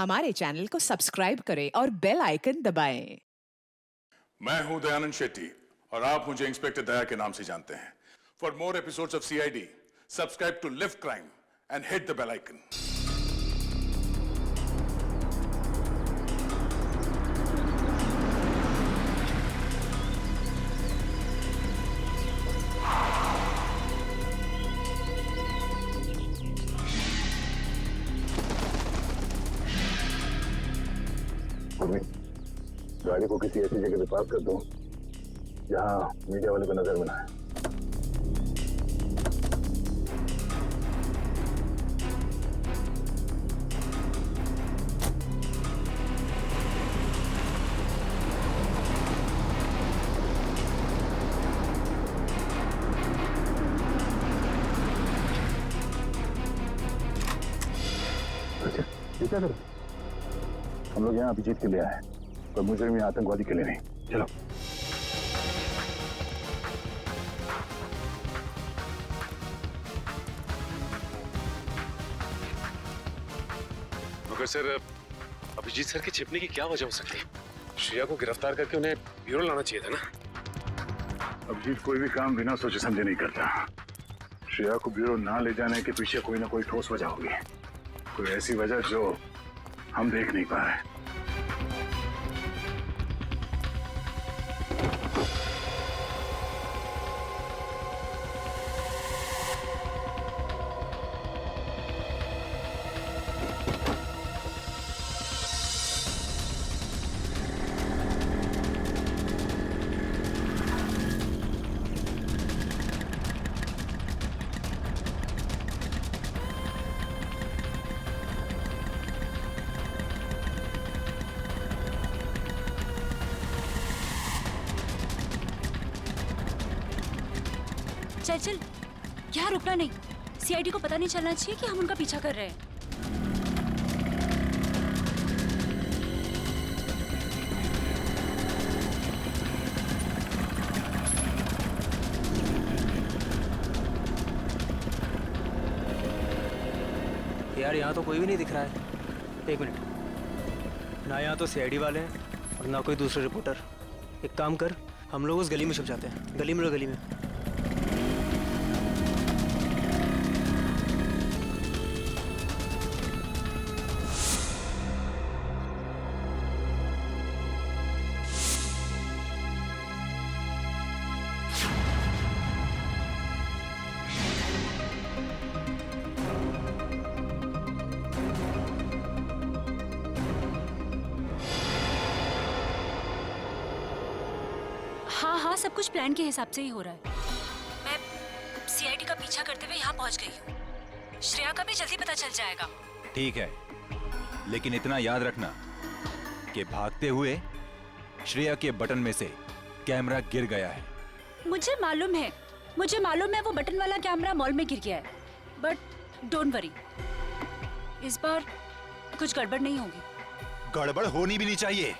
हमारे चैनल को सब्सक्राइब करें और बेल आइकन दबाएं। मैं हूं दयानंद शेट्टी और आप मुझे इंस्पेक्टर दया के नाम से जानते हैं। For more episodes of CID, subscribe to lift crime and hit the bell icon. गाड़ी को किसी ऐसी जगह पे पार्क कर दो जहां मीडिया वाले को नजर में ना आए। अच्छा, ये क्या करो? हम लोग यहाँ अभिजीत के लिए आए हैं, कोई मुजरिम या आतंकवादी के लिए नहीं। चलो। मगर सर, अभिजीत सर की छिपने की क्या वजह हो सकती है? श्रेया को गिरफ्तार करके उन्हें ब्यूरो लाना चाहिए था ना। अभिजीत कोई भी काम बिना सोचे समझे नहीं करता। श्रेया को ब्यूरो ना ले जाने के पीछे कोई ना कोई ठोस वजह होगी, कोई ऐसी वजह जो हम देख नहीं पा रहे। चल चल, यहाँ रुकना नहीं। सीआईडी को पता नहीं चलना चाहिए कि हम उनका पीछा कर रहे हैं। यार यहाँ तो कोई भी नहीं दिख रहा है। एक मिनट, ना यहाँ तो सीआईडी वाले हैं और ना कोई दूसरे रिपोर्टर। एक काम कर, हम लोग उस गली में छुप जाते हैं। गली में लो, गली में। हाँ हाँ, सब कुछ प्लान के हिसाब से ही हो रहा है। मैं सीआईडी का पीछा करते हुए यहाँ पहुँच गई हूँ। श्रेया का भी जल्दी पता चल जाएगा। ठीक है, लेकिन इतना याद रखना कि भागते हुए श्रेया के बटन में से कैमरा गिर गया है। मुझे मालूम है वो बटन वाला कैमरा मॉल में गिर गया है। बट डोंट वरी, इस बार कुछ गड़बड़ नहीं होगी। गड़बड़ होनी भी नहीं चाहिए।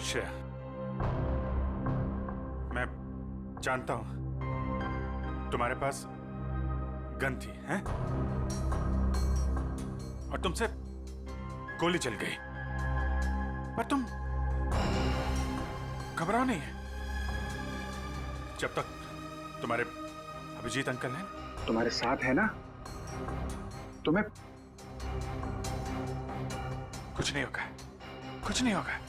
श्रेया, मैं जानता हूं तुम्हारे पास गन थी, हैं? और तुमसे गोली चल गई, पर तुम घबराओ नहीं। जब तक तुम्हारे अभिजीत अंकल हैं, तुम्हारे साथ है ना, तुम्हें कुछ नहीं होगा, कुछ नहीं होगा।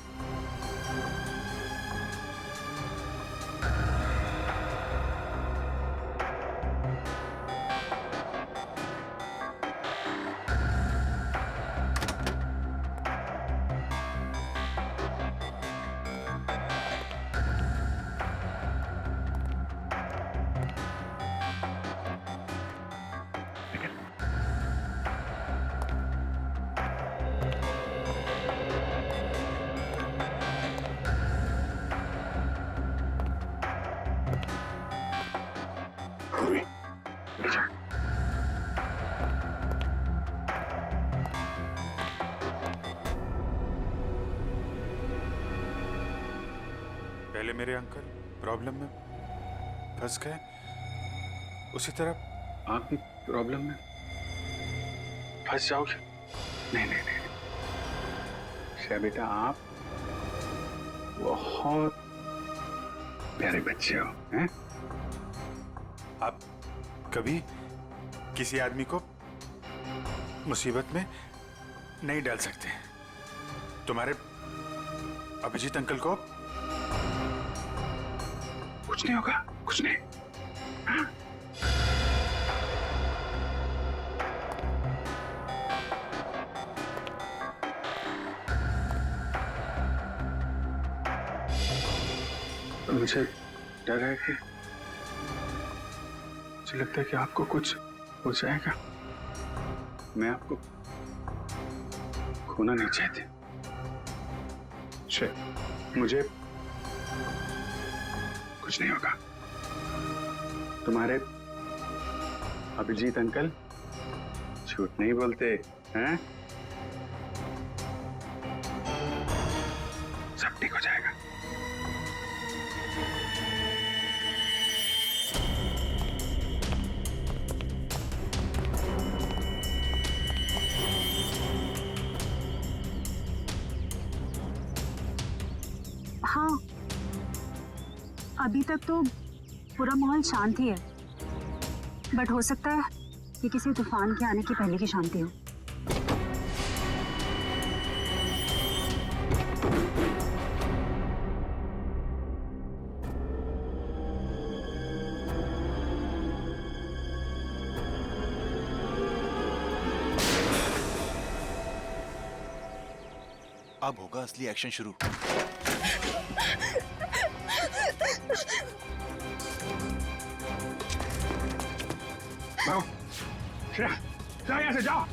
पहले मेरे अंकल प्रॉब्लम में फंस गए, उसी तरह आप भी प्रॉब्लम में फंस जाओगे। नहीं नहीं नहीं श्रेया बेटा, आप बहुत प्यारे बच्चे हो, हैं? आप कभी किसी आदमी को मुसीबत में नहीं डाल सकते। तुम्हारे अभिजीत अंकल को कुछ नहीं होगा, कुछ नहीं। हाँ? मुझे डर है कि मुझे लगता है कि आपको कुछ हो जाएगा। मैं आपको खोना नहीं चाहती। मुझे कुछ नहीं होगा। तुम्हारे अभिजीत अंकल झूठ नहीं बोलते हैं। सब ठीक हो जाएगा। हाँ, अभी तक तो पूरा माहौल शांत ही है, बट हो सकता है कि किसी तूफान के आने की पहले की शांति हो। अब होगा असली एक्शन शुरू। जाओ, श्रेया, जाओ यहाँ से, जाओ।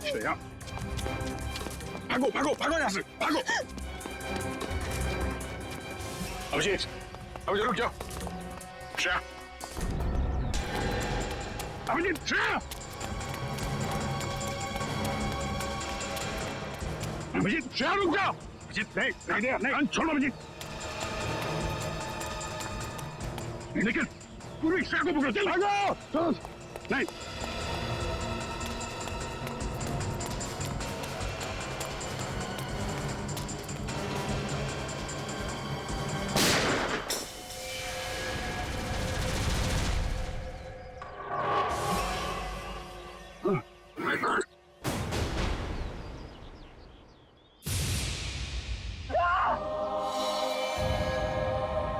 श्रेया, भागो भागो भागो यहाँ से, भागो। अभिजीत, अभिजीत रुक जाओ। श्रेया, अभिजीत, श्रेया, अभिजीत, श्रेया रुक जाओ। अभिजीत, नहीं नहीं नहीं, छोड़ो अभिजीत। लेकिन पूरी श्रेया को पकड़ो, चल भागो। चलो, नहीं।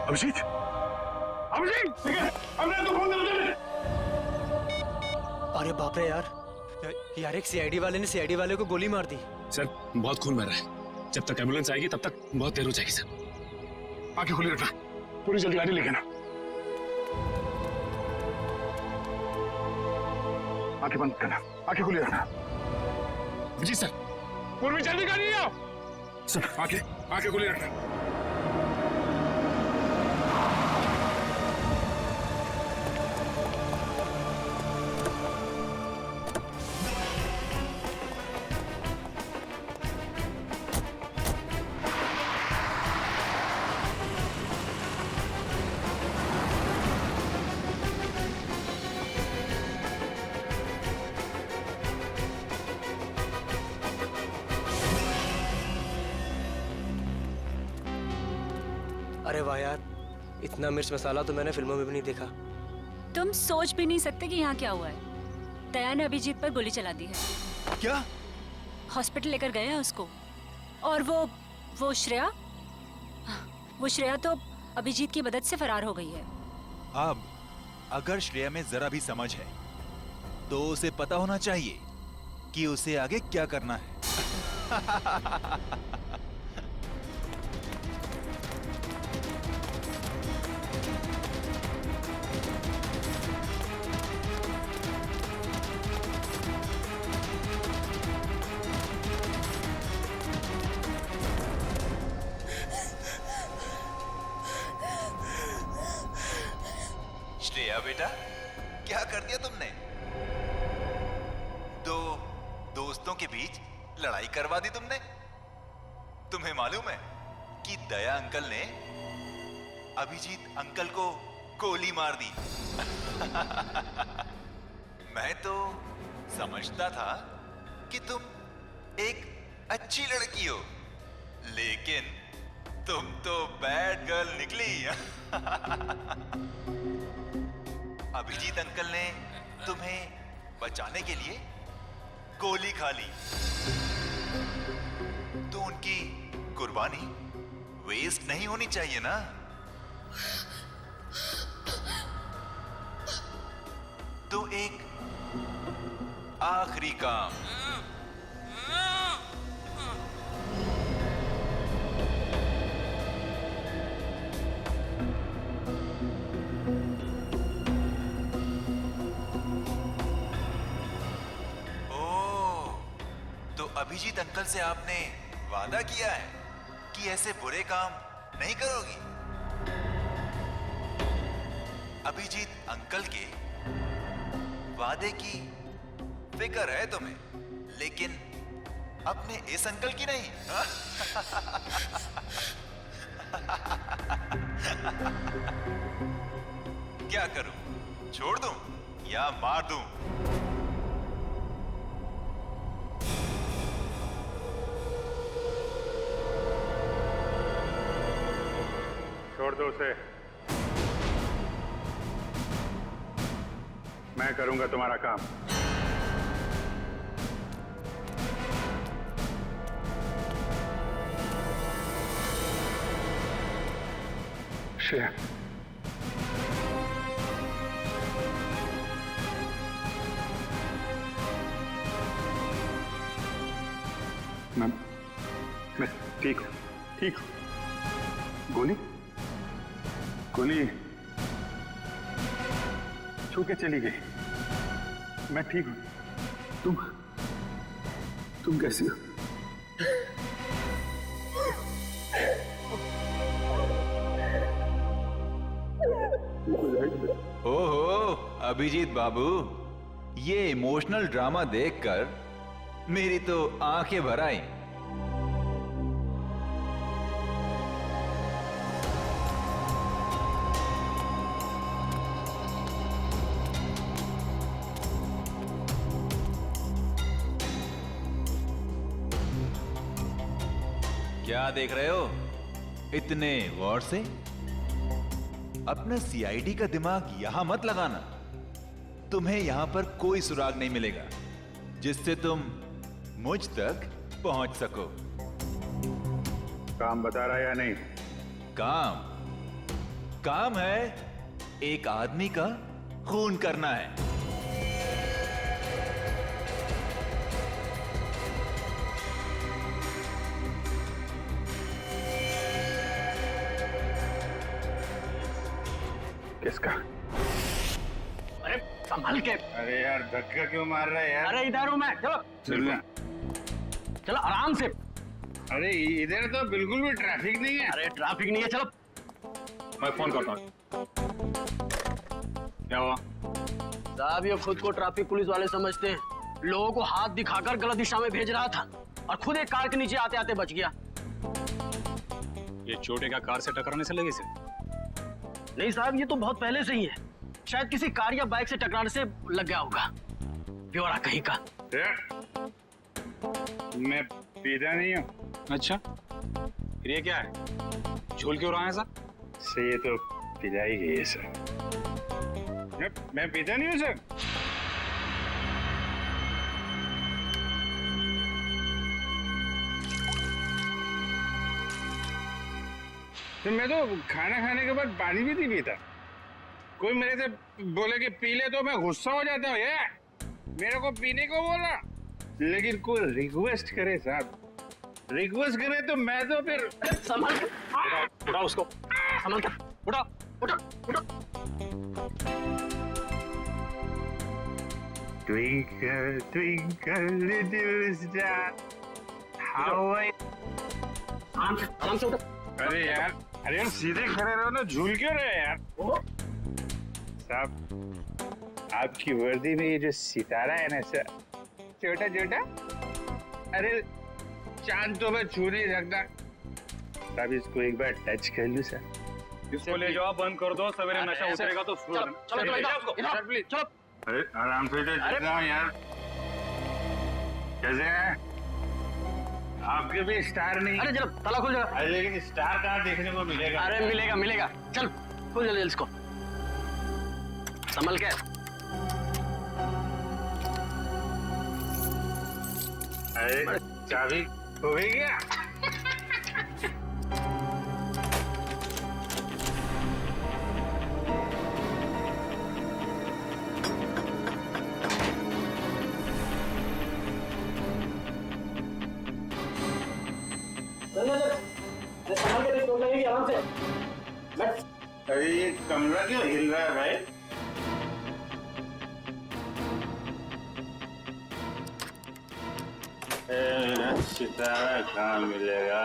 अभिजीत, अभिजीत, अभिजीत तो फोन दे। अरे बाप रे यार एक सीआईडी वाले ने सीआईडी वाले को गोली मार दी। सर बहुत खून बह रहा है, जब तक एम्बुलेंस आएगी तब तक बहुत देर हो जाएगी सर। आंखें खुली रखना, पूरी जल्दी गाड़ी लेके ना। आंखें बंद करना, आंखें खुली रखना। जी सर। पूरी जल्दी गाड़ी आओ। सर, आंखें खुली रखना। अरे वाह यार, इतना मिर्च मसाला तो मैंने फिल्मों में भी नहीं देखा। तुम सोच भी नहीं सकते कि यहाँ क्या हुआ है। दया ने अभिजीत पर गोली चला दी है। क्या? हॉस्पिटल लेकर गए हैं उसको। और वो श्रेया तो अभिजीत की मदद से फरार हो गई है। अब अगर श्रेया में जरा भी समझ है तो उसे पता होना चाहिए कि उसे आगे क्या करना है। श्रेया बेटा, क्या कर दिया तुमने? दो दोस्तों के बीच लड़ाई करवा दी तुमने। तुम्हें मालूम है कि दया अंकल ने अभिजीत अंकल को गोली मार दी। मैं तो समझता था कि तुम एक अच्छी लड़की हो, लेकिन तुम तो बैड गर्ल निकली। अभिजीत अंकल ने तुम्हें बचाने के लिए गोली खा ली, तो उनकी कुर्बानी वेस्ट नहीं होनी चाहिए ना। तो एक आखिरी काम, अभिजीत अंकल से आपने वादा किया है कि ऐसे बुरे काम नहीं करोगी। अभिजीत अंकल के वादे की फिक्र है तुम्हें, लेकिन अपने इस अंकल की नहीं। क्या करूं, छोड़ दूं या मार दूं? छोड़ दो उसे, मैं करूंगा तुम्हारा काम। श्रेया, मैं ठीक हूं, ठीक हूं। गोली गोली छू के चली गई, मैं ठीक हूं। तुम कैसी हो? ओहो अभिजीत बाबू, ये इमोशनल ड्रामा देखकर मेरी तो आंखें भर आई। क्या देख रहे हो इतने गौर से? अपना सीआईडी का दिमाग यहां मत लगाना। तुम्हें यहां पर कोई सुराग नहीं मिलेगा जिससे तुम मुझ तक पहुंच सको। काम बता रहा है या नहीं? काम है एक आदमी का खून करना है। किसका? अरे संभल के। अरे यार धक्का क्यों मार रहा है यार? अरे इधर हूं मैं, चलो चलना। चलो आराम से। अरे इधर तो बिल्कुल भी ट्रैफिक नहीं है। अरे ट्रैफिक नहीं है, चलो मैं फोन करता हूँ। क्या हुआ? साहब ये खुद को ट्रैफिक पुलिस वाले समझते हैं, लोगों को हाथ दिखाकर गलत दिशा में भेज रहा था और खुद एक कार के नीचे आते आते बच गया। ये चोटे का कार से टकराने से लगे से? नहीं साहब, ये तो बहुत पहले से ही है, शायद किसी कार या बाइक से टकराने से लग गया होगा। ब्यौरा कहीं का। मैं पीता नहीं हूँ। अच्छा, फिर ये क्या है? झोल क्यों रहा है सर? से ये तो पिलाई गई है सर। मैं पीता नहीं हूँ सर। तो मैं तो खाना खाने के बाद पानी भी नहीं पीता। कोई मेरे से बोले कि पी ले तो मैं गुस्सा हो जाता हूँ। ये मेरे को पीने को बोला, लेकिन कोई रिक्वेस्ट करे साहब, रिक्वेस्ट करे तो मैं तो फिर संभल उठा उसको, संभल उठा उठा उठा। Twinkle, twinkle, little star, how I... आराम से उठा। अरे यार सीधे खड़े रहो ना, झूल क्यों रहे यार? साहब आपकी वर्दी में ये जो सितारा है ना सर, छोटा छोटा, अरे चांद तो मैं छू नहीं सकता, साहब इसको एक बार टच कर लूं सर। इसको ले जाओ, बंद कर दो, सवेरे नशा उतरेगा तो चलो प्लीज चलो। अरे आराम से जाओ यार। कैसे हैं? आपके भी स्टार नहीं। अरे जरा ताला खोल जरा। अरे लेकिन स्टार कहाँ देखने को मिलेगा? अरे मिलेगा मिलेगा, चल खोल जल्दी इसको, संभल के। अरे चाबी हो गई क्या? अरे ये कमरा क्यों हिल रहा है भाई? सितारा कहाँ मिलेगा?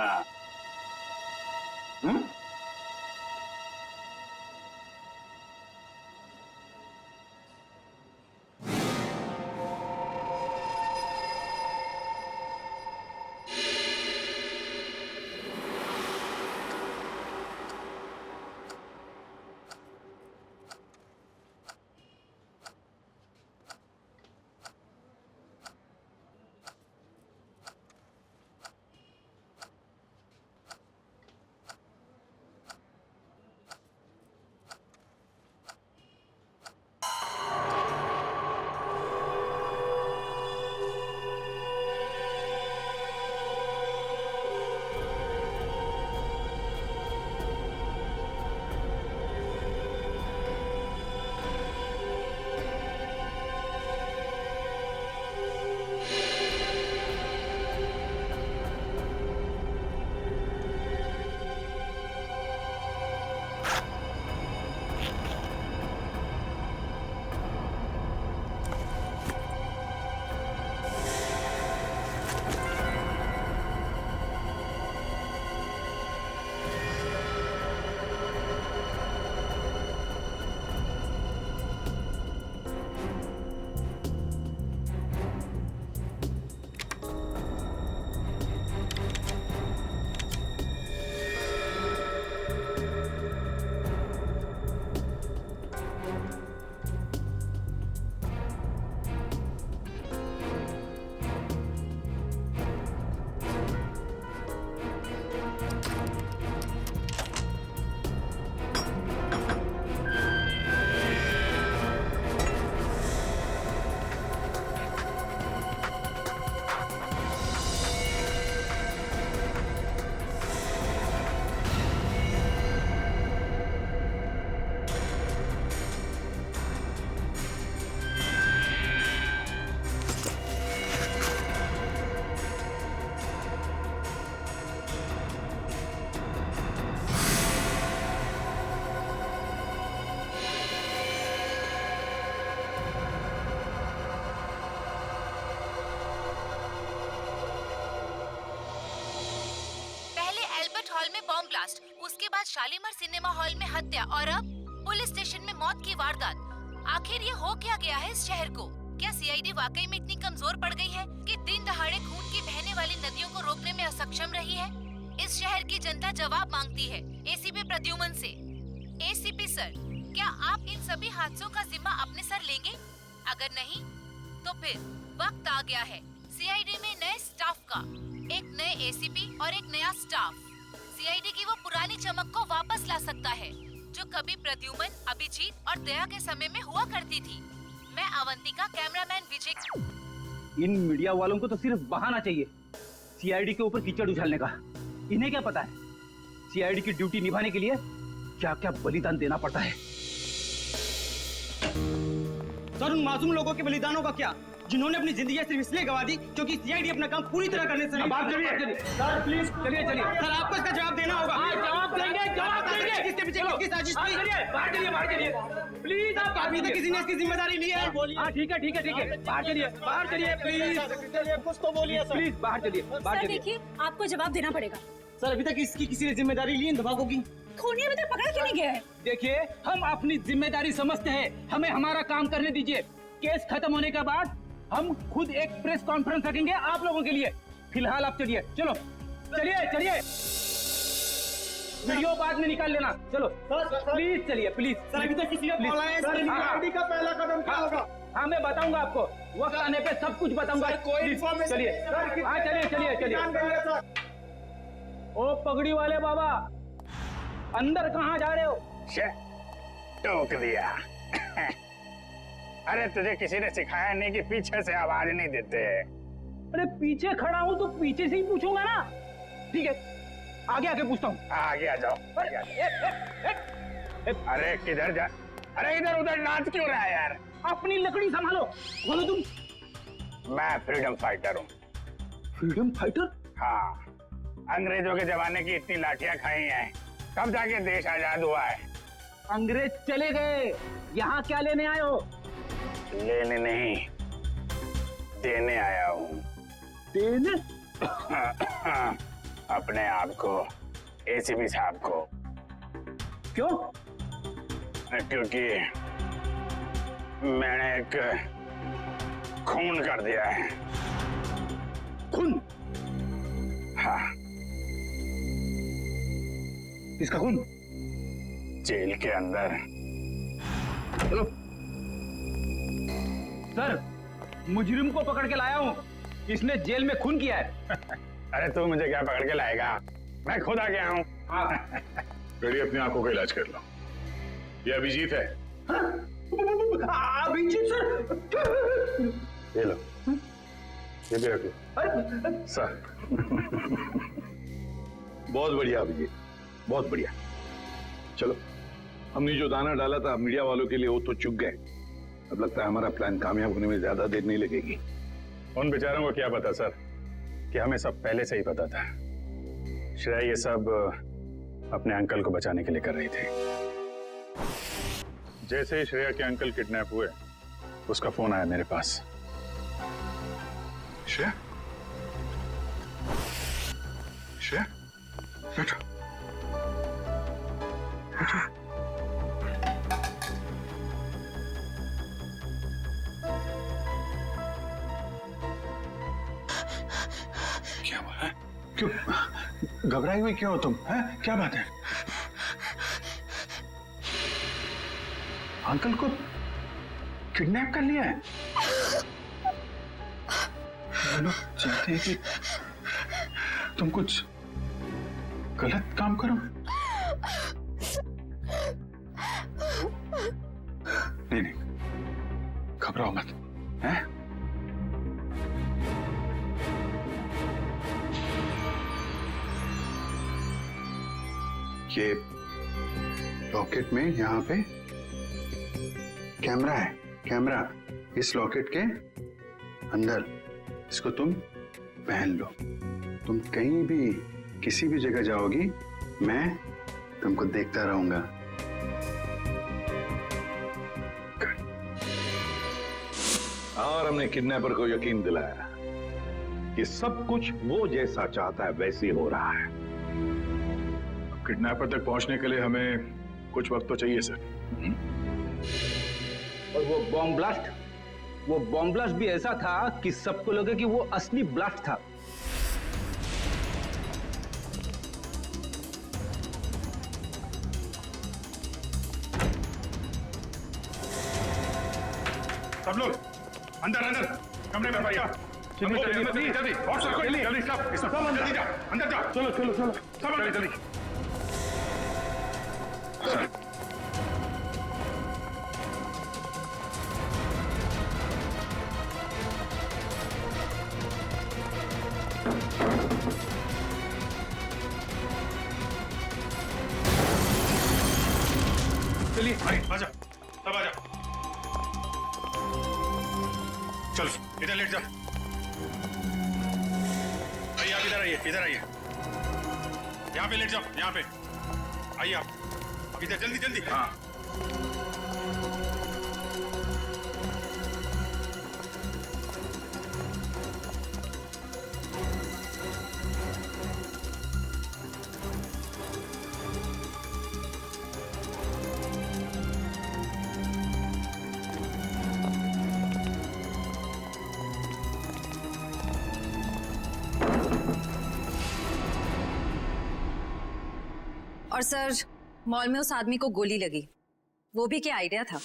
हॉल में बॉम्ब ब्लास्ट, उसके बाद शालीमार सिनेमा हॉल में हत्या और अब पुलिस स्टेशन में मौत की वारदात। आखिर ये हो क्या गया है इस शहर को? क्या सीआईडी वाकई में इतनी कमजोर पड़ गई है कि दिन दहाड़े खून की बहने वाली नदियों को रोकने में असक्षम रही है? इस शहर की जनता जवाब मांगती है एसीपी प्रद्युमन से। एसीपी सर, क्या आप इन सभी हादसों का जिम्मा अपने सर लेंगे? अगर नहीं तो फिर वक्त आ गया है सीआईडी में नए स्टाफ का, एक नए एसीपी और एक नया स्टाफ सीआईडी की वो पुरानी चमक को वापस ला सकता है जो कभी प्रद्युमन, अभिजीत और दया के समय में हुआ करती थी। मैं अवंतिका, कैमरामैन विजय। इन मीडिया वालों को तो सिर्फ बहाना चाहिए सीआईडी के ऊपर कीचड़ उछालने का। इन्हें क्या पता है सीआईडी की ड्यूटी निभाने के लिए क्या क्या बलिदान देना पड़ता है। सर, उन मासूम लोगों के बलिदानों का क्या, जिन्होंने अपनी जिंदगी सिर्फ इसलिए गवा दी क्योंकि सीआईडी अपना काम पूरी तरह करने से बात करिए। सर प्लीज चलिए सर, आपको इसका जवाब देना होगा। जवाब देंगे किसके पीछे किसकी साजिश थी? बाहर चलिए प्लीज। आप अभी तक किसी ने इसकी जिम्मेदारी ली है? हाँ ठीक है बाहर चलिए प्लीज, कुछ तो बोलिए प्लीज। बाहर चलिए। देखिए, आपको जवाब देना पड़ेगा। सर, अभी तक इसकी किसी ने जिम्मेदारी ली इन धमाकों की? खूनी अभी तक पकड़ा क्यों नहीं गया है? देखिए, हम अपनी जिम्मेदारी समझते हैं, हमें हमारा काम करने दीजिए। केस खत्म होने के बाद हम खुद एक प्रेस कॉन्फ्रेंस रखेंगे आप लोगों के लिए। फिलहाल आप चलिए, चलिए। वीडियो बाद में निकाल लेना। चलो प्लीज चलिए प्लीज। सर अभी तक किसी का कॉल आया है सर, सीआईडी का पहला कदम क्या होगा? हाँ मैं बताऊंगा आपको, वक्त आने पे सब कुछ बताऊंगा। कोई इन्फॉर्मेशन चलिए। हाँ चलिए चलिए चलिए। ओ पगड़ी वाले बाबा, अंदर कहाँ जा रहे हो? टोक दिया। अरे तुझे किसी ने सिखाया नहीं कि पीछे से आवाज नहीं देते? अरे पीछे खड़ा हूँ तो पीछे से ही पूछूंगा ना। ठीक है आगे आगे पूछता हूँ। आगे आ जाओ। अरे किधर जा? अरे इधर उधर नाच क्यों रहा है यार? अपनी लकड़ी संभालो। बोलो तुम। मैं फ्रीडम फाइटर हूँ। Freedom fighter? हाँ, अंग्रेजों के जमाने की इतनी लाठियां खाई हैं, तब जाके देश आजाद हुआ है। अंग्रेज चले गए, यहाँ क्या लेने आए हो? लेने नहीं, देने आया हूँ। देने? अपने आप को, एसीपी साहब को। क्यों? क्योंकि मैंने एक खून कर दिया है। खून? हाँ। किसका खून? जेल के अंदर। चलो सर, मुजरिम को पकड़ के लाया हूँ, इसने जेल में खून किया है। अरे तू मुझे क्या पकड़ के लाएगा, मैं खुद आ गया हूँ। बेटी अपनी आंखों का इलाज कर लो। ये अभिजीत है। अभिजीत सर? ये लो, ये भी रख लो। सर बहुत बढ़िया अभिजीत, बहुत बढ़िया। चलो, हमने जो दाना डाला था मीडिया वालों के लिए वो तो चुक गए। अब लगता है हमारा प्लान कामयाब होने में ज्यादा देर नहीं लगेगी। उन बेचारों को क्या पता सर कि हमें सब पहले से ही पता था। श्रेया ये सब अपने अंकल को बचाने के लिए कर रही थी। जैसे ही श्रेया के अंकल किडनैप हुए, उसका फोन आया मेरे पास। श्रेया, श्रेया, बैठो। क्या हुआ है? क्यों घबराई हुई क्यों हो तुम? हैं? क्या बात है? अंकल को किडनैप कर लिया है? लोग चाहते हैं कि तुम कुछ गलत काम करो। नहीं नहीं, घबराओ मत। हैं? ये लॉकेट में यहाँ पे कैमरा है। कैमरा इस लॉकेट के अंदर, इसको तुम पहन लो। तुम कहीं भी किसी भी जगह जाओगी, मैं तुमको देखता रहूंगा। और हमने किडनैपर को यकीन दिलाया कि सब कुछ वो जैसा चाहता है वैसे हो रहा है। किडनैपर तक पहुंचने के लिए हमें कुछ वक्त तो चाहिए सर। और वो बॉम्ब ब्लास्ट भी ऐसा था कि सबको लगे कि वो असली ब्लास्ट था। सब लोग अंदर अंदर कमरे में भैया। चलिए चलिए जल्दी जल्दी जल्दी सब अंदर जाओ। चलो चलो चलो सब अंदर जल्दी। चलिए आजा, सब आजा। चलो इधर लेट जा। आइए आप इधर आइए, इधर आइए। यहाँ पे लेट जाओ, यहाँ पे आइए आप इधर जल्दी जल्दी। हाँ और सर, मॉल में उस आदमी को गोली लगी, वो भी क्या आइडिया था?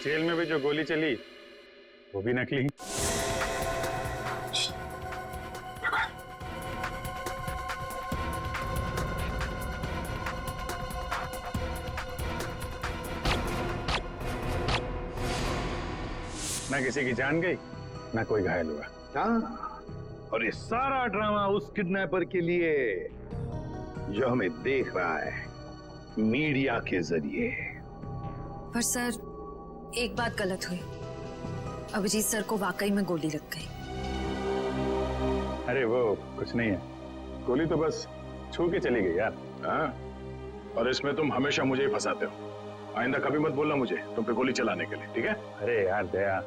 जेल में भी जो गोली चली वो भी नकली। ना किसी की जान गई, ना कोई घायल हुआ। हाँ, और ये सारा ड्रामा उस किडनैपर के लिए जो हमें देख रहा है मीडिया के जरिए। पर सर, एक बात गलत हुई, अभिजीत सर को वाकई में गोली लग गई। अरे वो कुछ नहीं है, गोली तो बस छू के चली गई यार। हाँ, और इसमें तुम हमेशा मुझे ही फंसाते हो। आइंदा कभी मत बोलना मुझे तुम पे गोली चलाने के लिए, ठीक है? अरे यार दया,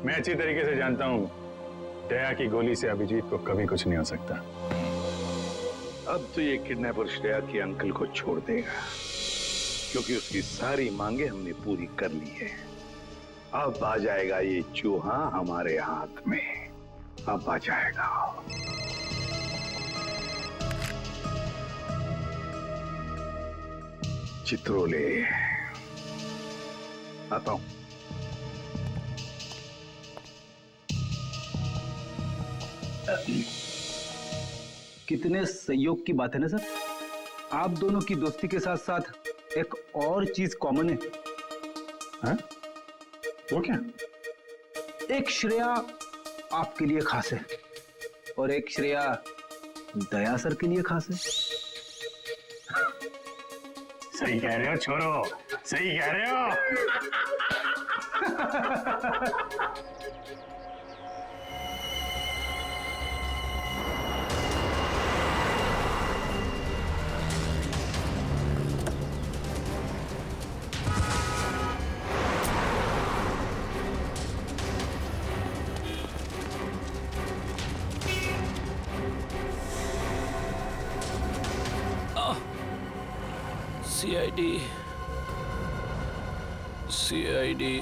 मैं अच्छी तरीके से जानता हूँ दया की गोली से अभिजीत को कभी कुछ नहीं हो सकता। अब तो ये किडनैपर श्रेया के अंकल को छोड़ देगा, क्योंकि उसकी सारी मांगे हमने पूरी कर ली है। अब आ जाएगा ये चूहा हमारे हाथ में, अब आ जाएगा। चित्रोले, आता हूं। कितने संयोग की बात है ना सर, आप दोनों की दोस्ती के साथ साथ एक और चीज कॉमन है। हाँ? वो क्या? एक श्रेया आपके लिए खास है और एक श्रेया दया सर के लिए खास है। सही कह रहे हो छोरो, सही कह रहे हो। सीआईडी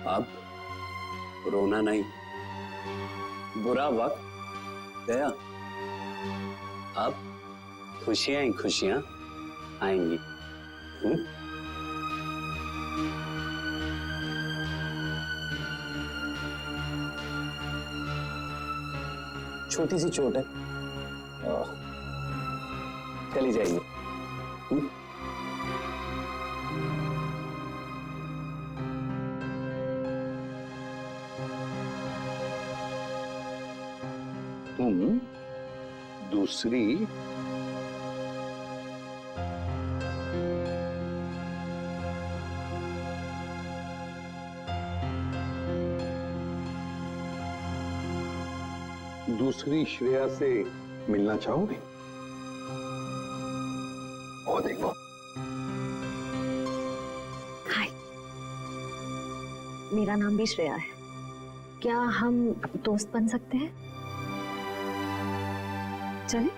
अब रोना नहीं, बुरा वक्त गया, अब खुशियां ही खुशियां आएंगी। छोटी सी चोट है, चली जाएगी। तुम दूसरी दूसरी श्रेया से मिलना चाहोगे? ओ देखो। हाय, मेरा नाम भी श्रेया है। क्या हम दोस्त बन सकते हैं? चलें?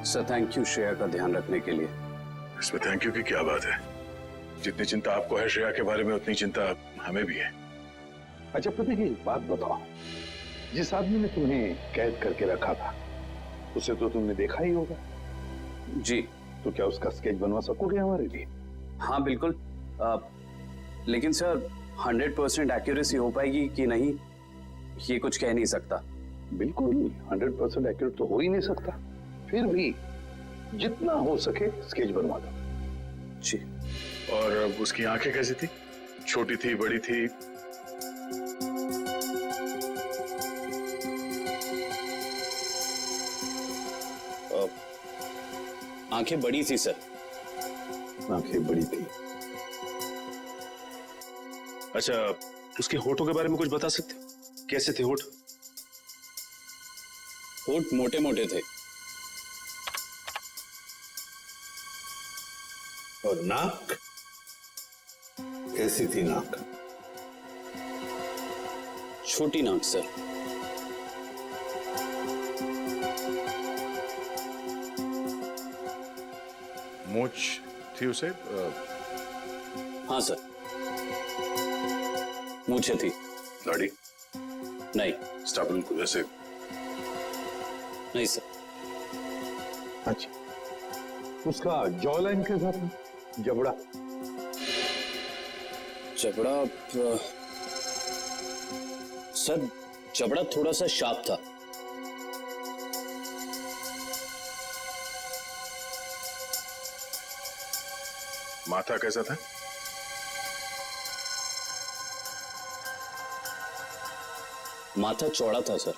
सर थैंक यू श्रेया का ध्यान रखने के लिए। इसमें थैंक यू की क्या बात है? जितनी चिंता आपको है श्रेया के बारे में, उतनी चिंता हमें भी है। अच्छा पता की बात बताओ, जिस आदमी ने तुम्हें कैद करके रखा था उसे तो तुमने देखा ही होगा। जी। तो क्या उसका स्केच बनवा सकोगे हमारे लिए? हाँ बिल्कुल, लेकिन सर 100% एक्यूरेसी हो पाएगी कि नहीं ये कुछ कह नहीं सकता। बिल्कुल 100% एक्यूरेट तो हो ही नहीं सकता, फिर भी जितना हो सके स्केच बनवा दो। जी। और उसकी आंखें कैसी थी? छोटी थी, बड़ी थी? आंखें बड़ी थी सर। आंखें बड़ी थी। अच्छा, उसके होठों के बारे में कुछ बता सकते? कैसे थे होठ? होठ मोटे मोटे थे। और नाक कैसी थी? नाक छोटी नाक सर। मूंछ थी उसे? हाँ सर, मूछें थी। दाढ़ी? नहीं। स्टाबल जैसे? नहीं सर। अच्छा, उसका जॉ लाइन कैसा था? जबड़ा? जबड़ा सर, जबड़ा थोड़ा सा शार्प था। माथा कैसा था? माथा चौड़ा था सर।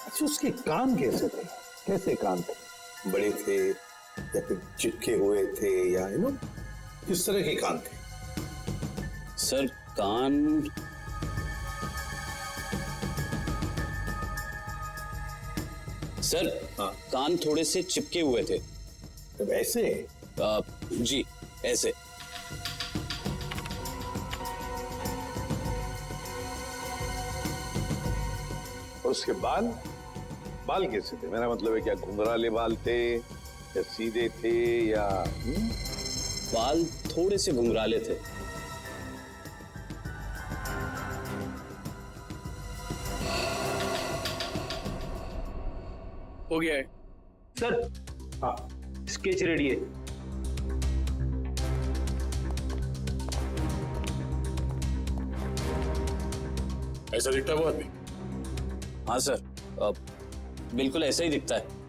अच्छा, उसके कान कैसे थे? कैसे कान थे? बड़े थे या फिर चिपके हुए थे, या किस तरह के कान थे? सर कान सर कान थोड़े से चिपके हुए थे। तब ऐसे? जी ऐसे। और उसके बाल? बाल कैसे थे? मेरा मतलब है क्या घुंघराले बाल थे या सीधे थे या? बाल थोड़े से घुंघराले थे। हो गया है सर। हाँ, स्केच रेडी है। ऐसा दिखता है वो आदमी? हाँ सर, बिल्कुल ऐसा ही दिखता है।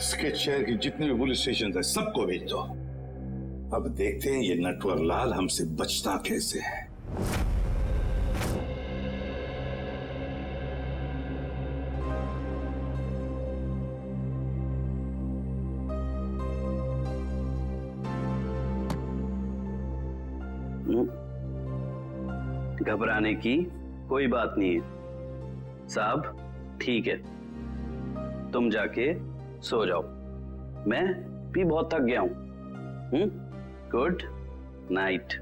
स्केच शहर की जितने भी पुलिस स्टेशन है सबको भेज दो। अब देखते हैं ये नटवर लाल हमसे बचता कैसे है। घबराने की कोई बात नहीं है साहब, ठीक है, तुम जाके सो जाओ, मैं भी बहुत थक गया हूं। Good night.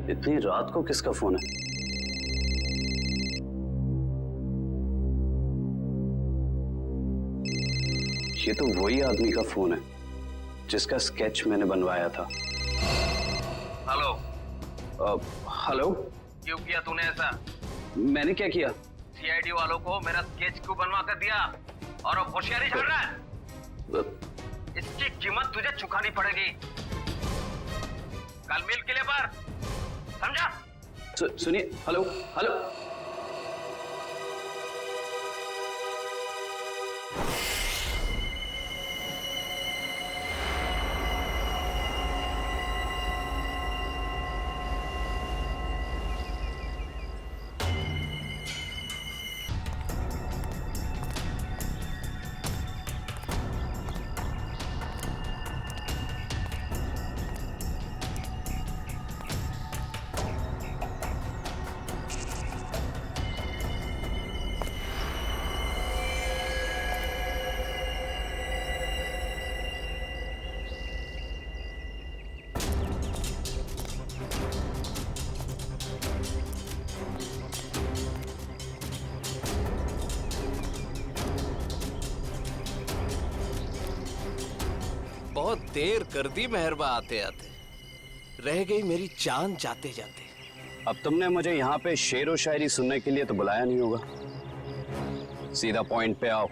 इतनी रात को किसका फोन है? ये तो वही आदमी का फोन है जिसका स्केच मैंने बनवाया था। हेलो। हेलो। क्यों किया तूने ऐसा? मैंने क्या किया? सीआईडी वालों को मेरा स्केच क्यों बनवा कर दिया और अब होशियारी झाड़ रहा है? इसकी कीमत तुझे चुकानी पड़ेगी। कल मिल किले पर, समझा? सुनिए। Hello hello. देर कर दी मेहरबा आते आते, रह गई मेरी जान जाते जाते। अब तुमने मुझे यहाँ पे शेर व शायरी सुनने के लिए तो बुलाया नहीं होगा, सीधा पॉइंट पे आओ।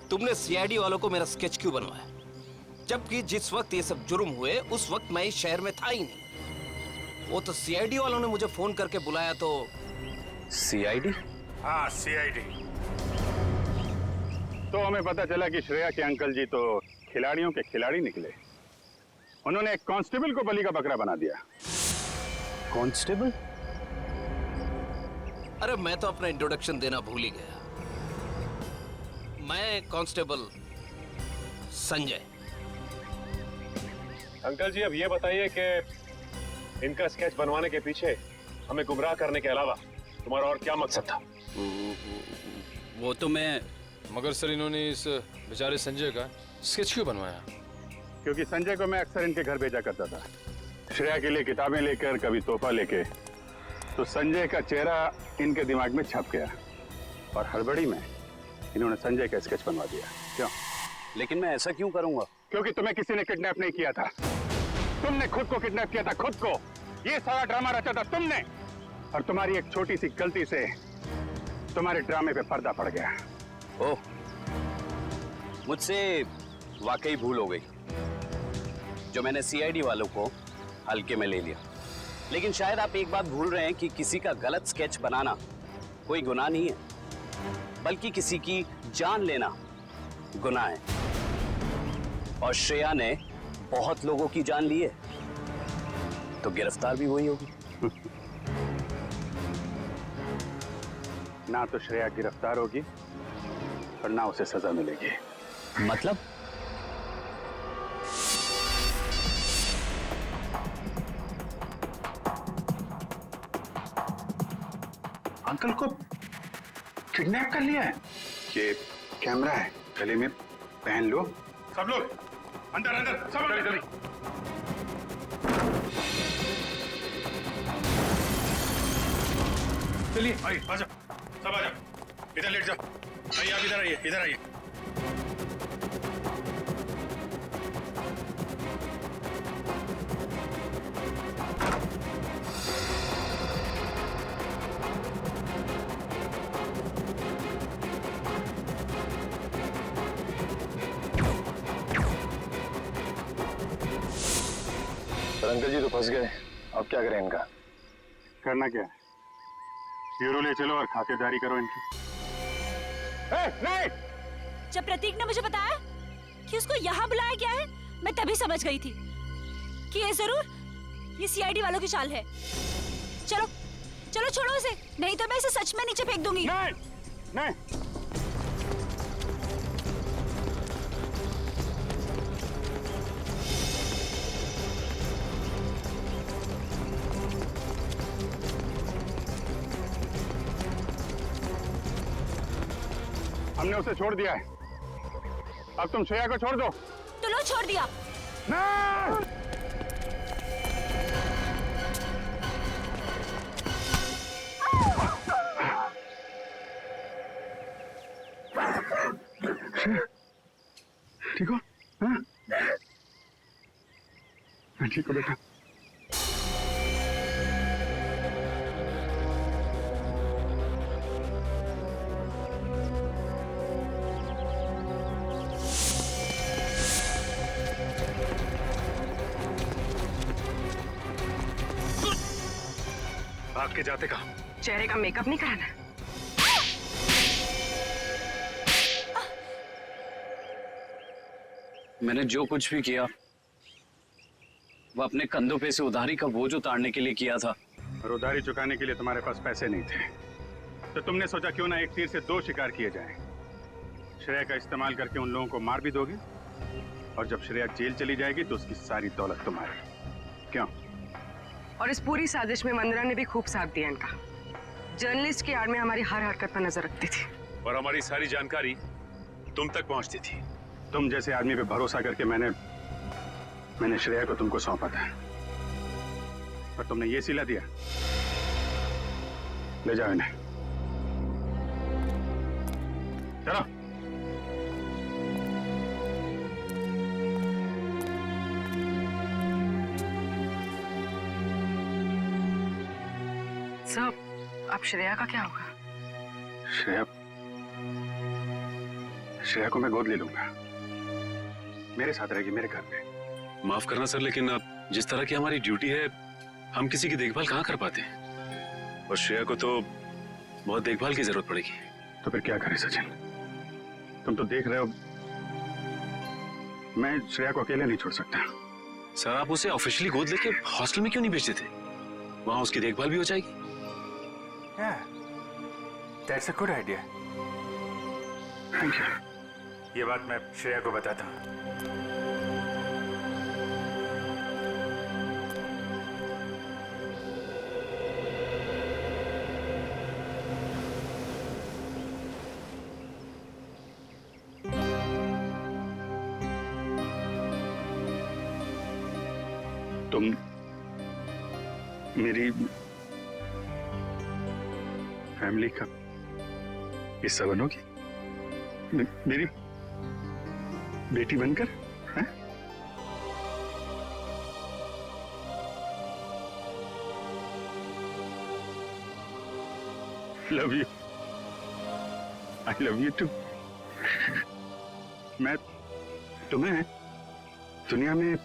तुमने सीआईडी वालों को मेरा स्केच क्यों बनवाया, जबकि जिस वक्त ये सब जुर्म हुए उस वक्त मैं इस शहर में था ही नहीं। वो तो सीआईडी वालों ने मुझे फोन करके बुलाया तो। सीआईडी? हाँ सीआईडी। तो हमें पता चला कि श्रेया के अंकल जी तो खिलाड़ियों के खिलाड़ी निकले। उन्होंने एक कांस्टेबल को बलि का बकरा बना दिया। कांस्टेबल? अरे मैं तो अपना इंट्रोडक्शन देना भूल ही गया। मैं कांस्टेबल संजय। अंकल जी अब ये बताइए कि इनका स्केच बनवाने के पीछे हमें गुमराह करने के अलावा तुम्हारा और क्या मकसद था? वो तो मैं, मगर सर इन्होंने इस बेचारे संजय का स्केच क्यों बनवाया? क्योंकि संजय को मैं अक्सर इनके घर भेजा करता था, श्रेया के लिए किताबें लेकर, कभी तोहफा लेके। तो संजय का चेहरा इनके दिमाग में छप गया और हड़बड़ी में इन्होंने संजय का स्केच बनवा दिया। क्यों? लेकिन मैं ऐसा क्यों करूंगा? क्योंकि तुम्हें किसी ने किडनैप नहीं किया था, तुमने खुद को किडनैप किया था, खुद को। ये सारा ड्रामा रचा था तुमने, और तुम्हारी एक छोटी सी गलती से तुम्हारे ड्रामे पे पर्दा पड़ गया। ओह, मुझसे वाकई भूल हो गई जो मैंने सीआईडी वालों को हल्के में ले लिया। लेकिन शायद आप एक बात भूल रहे हैं कि किसी का गलत स्केच बनाना कोई गुनाह नहीं है, बल्कि किसी की जान लेना गुनाह है। और श्रेया ने बहुत लोगों की जान ली है, तो गिरफ्तार भी वही होगी। ना तो श्रेया गिरफ्तार होगी और ना उसे सजा मिलेगी। मतलब? अंकल को किडनैप कर लिया है। ये कैमरा है, गले में पहन लो। सब लोग अंदर अंदर, सब अंदर। चलिए आइए, आ जाओ, सब आ जाओ, इधर लेट जाओ। आइए आप इधर आइए, इधर आइए। अंकल जी तो फंस गए, अब क्या करें इनका? करना क्या है, ब्यूरो ले चलो और खातेदारी करो इनकी। नहीं! जब प्रतीक ने मुझे बताया कि उसको यहाँ बुलाया गया है, मैं तभी समझ गई थी कि ये जरूर ये सीआईडी वालों की चाल है। चलो चलो छोड़ो इसे, नहीं तो मैं इसे सच में नीचे फेंक दूंगी। नहीं, नहीं। हमने उसे छोड़ दिया है, अब तुम श्रेया को छोड़ दो। तो लो छोड़ दिया। नहीं! ठीक हो? हाँ? ठीक हो बेटा। भाग के जाते कहाँ? चेहरे का मेकअप नहीं कराना? मैंने जो कुछ भी किया वो अपने कंधों पे से उधारी का बोझ उतारने के लिए किया था। और उधारी चुकाने के लिए तुम्हारे पास पैसे नहीं थे, तो तुमने सोचा क्यों ना एक तीर से दो शिकार किए जाएं। श्रेया का इस्तेमाल करके उन लोगों को मार भी दोगे, और जब श्रेया जेल चली जाएगी तो उसकी सारी दौलत तुम्हारी। क्यों? और इस पूरी साजिश में मंदिरा ने भी खूब साथ दिया इनका। जर्नलिस्ट की आड़ में हमारी हर हरकत पर नजर रखती थी, और हमारी सारी जानकारी तुम तक पहुंचती थी। तुम जैसे आदमी पे भरोसा करके मैंने श्रेया को तुमको सौंपा था, पर तुमने ये सिला दिया। ले जाओ इन्हें, चलो। सर अब श्रेया का क्या होगा? श्रेया को मैं गोद ले लूंगा, मेरे साथ रहेगी मेरे घर में। माफ करना सर, लेकिन अब जिस तरह की हमारी ड्यूटी है, हम किसी की देखभाल कहाँ कर पाते हैं, और श्रेया को तो बहुत देखभाल की जरूरत पड़ेगी। तो फिर क्या करें सचिन? तुम तो देख रहे हो, मैं श्रेया को अकेले नहीं छोड़ सकता। सर आप उसे ऑफिशियली गोद लेके हॉस्टल में क्यों नहीं भेजते थे? वहां उसकी देखभाल भी हो जाएगी। That's a good idea. Thank you. ये बात मैं श्रेया को बताता हूँ। तुम मेरी फैमिली का हिस्सा बनोगी, मेरी बेटी बनकर, हैं? Love you, I love you too. मैं तुम्हें दुनिया में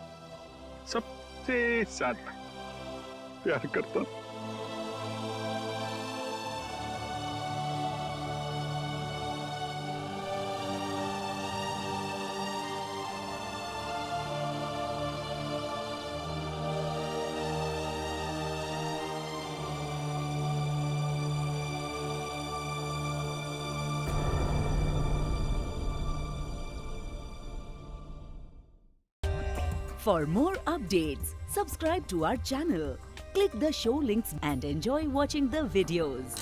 सबसे ज्यादा प्यार करता हूं। For more updates, subscribe to our channel, click the show links and enjoy watching the videos.